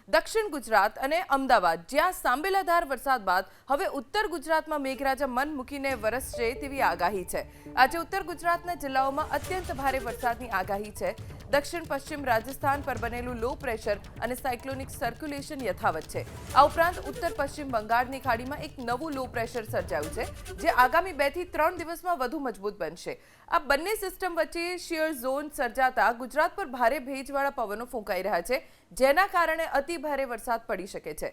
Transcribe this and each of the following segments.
દક્ષિણ ગુજરાત અને અમદાવાદ જ્યાં સાંબેલાધાર વરસાદ બાદ હવે ઉત્તર ગુજરાતમાં મેઘરાજા મન મૂકીને વરસશે તેવી આગાહી છે। આજે ઉત્તર ગુજરાતના જિલ્લાઓમાં અત્યંત ભારે વરસાદની આગાહી છે। દક્ષિણ પશ્ચિમ રાજસ્થાન પર બનેલું લો પ્રેશર અને સાયક્લોનિક સર્ક્યુલેશન યથાવત છે। આ ઉપરાંત ઉત્તર પશ્ચિમ બંગાળની ખાડીમાં એક નવું લો પ્રેશર સર્જાયું છે, જે આગામી 2 થી 3 દિવસમાં વધુ મજબૂત બનશે। આ બંને સિસ્ટમ વચ્ચે શિયર ઝોન સર્જાતા ગુજરાત પર ભારે ભેજવાળા પવનો ફૂંકાઈ રહ્યા છે, જેના કારણે અતિ ભારે વરસાદ પડી શકે છે।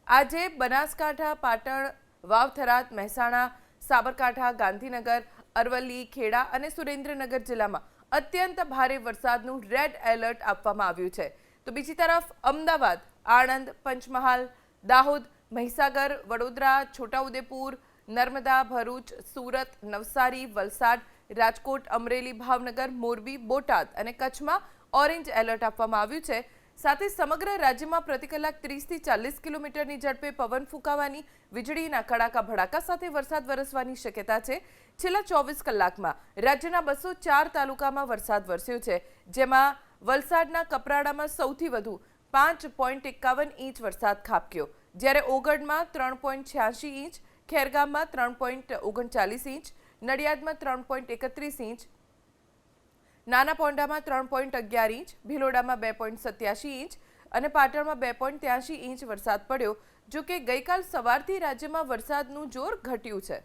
આજે બનાસકાંઠા, પાટણ, વાવ-થરાદ, મહેસાણા, સાબરકાંઠા, ગાંધીનગર, અરવલ્લી, ખેડા અને સુરેન્દ્રનગર જિલ્લામાં અત્યંત ભારે વરસાદનું રેડ એલર્ટ આપવામાં આવ્યું છે। તો બીજી તરફ અમદાવાદ, આણંદ, પંચમહાલ, દાહોદ, મહીસાગર, વડોદરા, છોટાઉદેપુર, નર્મદા, ભરૂચ, સુરત, નવસારી, વલસાડ, રાજકોટ, અમરેલી, ભાવનગર, મોરબી, બોટાદ અને કચ્છમાં ઓરેન્જ એલર્ટ આપવામાં આવ્યું છે। સાથે સમગ્ર રાજ્યમાં પ્રતિ કલાક 30 થી 40 કિલોમીટરની ઝડપે પવન ફૂંકાવાની, વીજળીના કડાકા ભડાકા સાથે વરસાદ વરસવાની શક્યતા છે। છેલ્લા 24 કલાકમાં રાજ્યના 204 તાલુકામાં વરસાદ વરસ્યો છે, જેમાં વલસાડના કપરાડામાં સૌથી વધુ 5.51 ઇંચ વરસાદ ખાબક્યો, જ્યારે ઓગળમાં 3.86 ઇંચ, ખેરગામમાં 3.39 ઇંચ, નડિયાદમાં 3.31 ઇંચ, નાના પોંડામાં 3.11 ઇંચ, ભિલોડામાં 2.87 ઇંચ અને પાટણમાં 2.83 ઇંચ વરસાદ પડ્યો। જો કે ગઈકાલ સવારથી રાજ્યમાં વરસાદનું જોર ઘટ્યું છે।